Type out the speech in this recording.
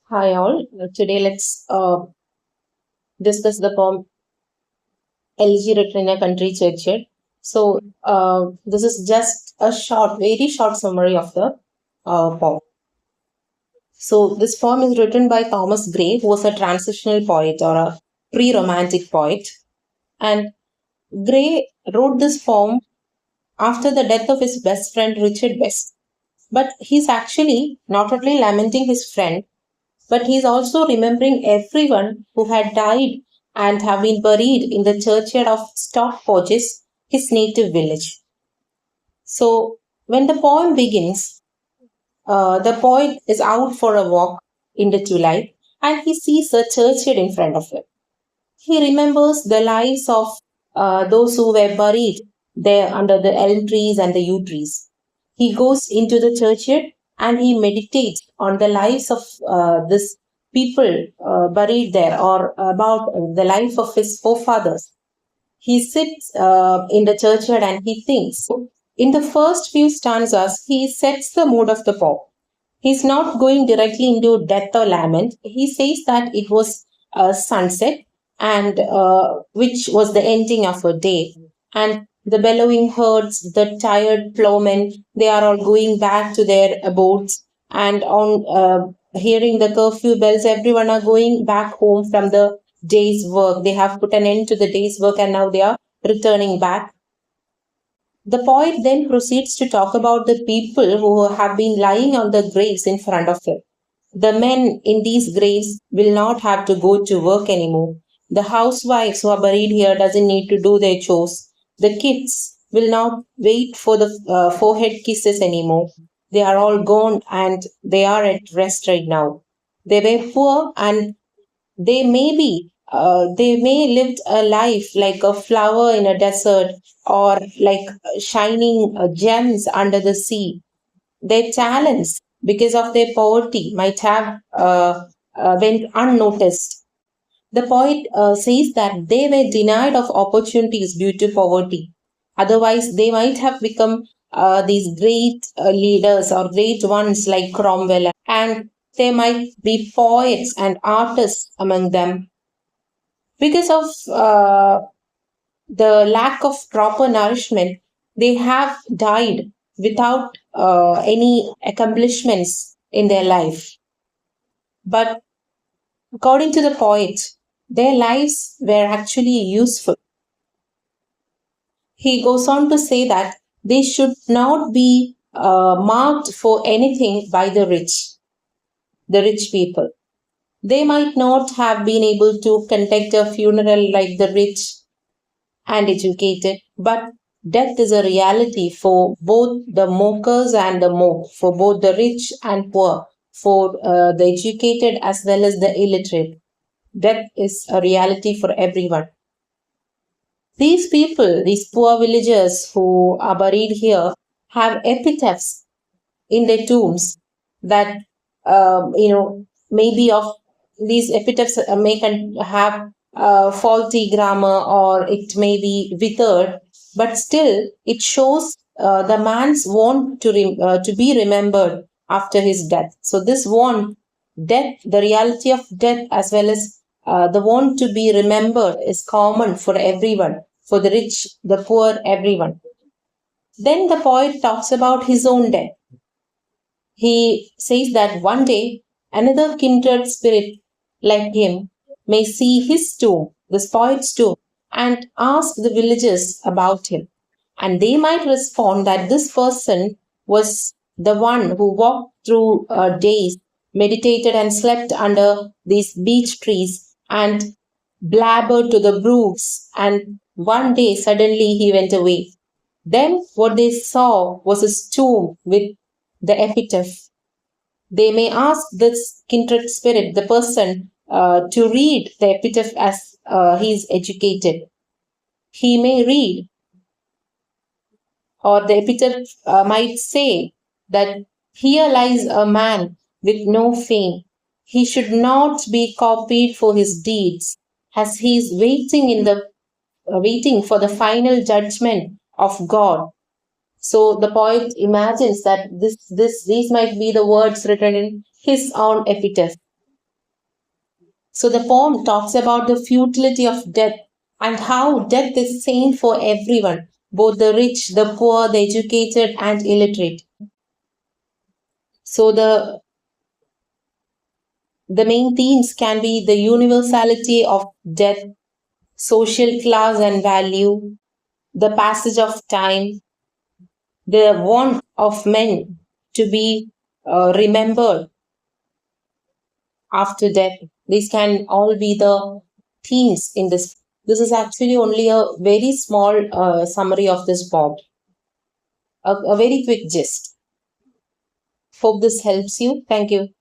Hi all. Today let's discuss the poem Elegy written in a country churchyard. This is just a very short summary of the poem. So this poem is written by Thomas Gray, who was a transitional poet or a pre-romantic poet. And Gray wrote this poem after the death of his best friend Richard West. But he's actually not only lamenting his friend, but he's also remembering everyone who had died and have been buried in the churchyard of Stock Porges, his native village. So, when the poem begins, the poet is out for a walk in the twilight and he sees a churchyard in front of him. He remembers the lives of those who were buried there under the elm trees and the yew trees. He goes into the churchyard and he meditates on the lives of this people buried there or about the life of his forefathers. He sits in the churchyard and he thinks. In the first few stanzas, he sets the mood of the poem. He's not going directly into death or lament. He says that it was a sunset and which was the ending of a day. And the bellowing herds, the tired ploughmen, they are all going back to their abodes. And on hearing the curfew bells, everyone are going back home from the day's work. They have put an end to the day's work and now they are returning back. The poet then proceeds to talk about the people who have been lying on the graves in front of him. The men in these graves will not have to go to work anymore. The housewives who are buried here doesn't need to do their chores. The kids will not wait for the forehead kisses anymore. They are all gone and they are at rest right now. They were poor and they may lived a life like a flower in a desert or like shining gems under the sea. Their talents, because of their poverty, might have went unnoticed. The poet says that they were denied of opportunities due to poverty. Otherwise, they might have become these great leaders or great ones like Cromwell, and there might be poets and artists among them. Because of the lack of proper nourishment, they have died without any accomplishments in their life. But according to the poet, their lives were actually useful. He goes on to say that they should not be marked for anything by the rich people. They might not have been able to conduct a funeral like the rich and educated, but death is a reality for both the mockers and the mocked, for both the rich and poor, for the educated as well as the illiterate. Death is a reality for everyone. These people, these poor villagers who are buried here, have epitaphs in their tombs that maybe of these epitaphs have faulty grammar or it may be withered, but still it shows the man's want to be remembered after his death. So this want, death, the reality of death as well as the want to be remembered is common for everyone, for the rich, the poor, everyone. Then the poet talks about his own death. He says that one day another kindred spirit like him may see his tomb, this poet's tomb, and ask the villagers about him. And they might respond that this person was the one who walked through days, meditated and slept under these beech trees and blabbered to the brooks. And one day suddenly he went away. Then what they saw was his tomb with the epitaph. They may ask this kindred spirit, the person, to read the epitaph as he is educated. He may read, or the epitaph might say that here lies a man with no fame. He should not be copied for his deeds, as he is waiting for the final judgment of God. So the poet imagines that these might be the words written in his own epitaph. So the poem talks about the futility of death and how death is same for everyone, both the rich, the poor, the educated, and illiterate. So the main themes can be the universality of death, social class and value, the passage of time, the want of men to be remembered after death. These can all be the themes in this. This is actually only a very small summary of this poem, a very quick gist. Hope this helps you. Thank you.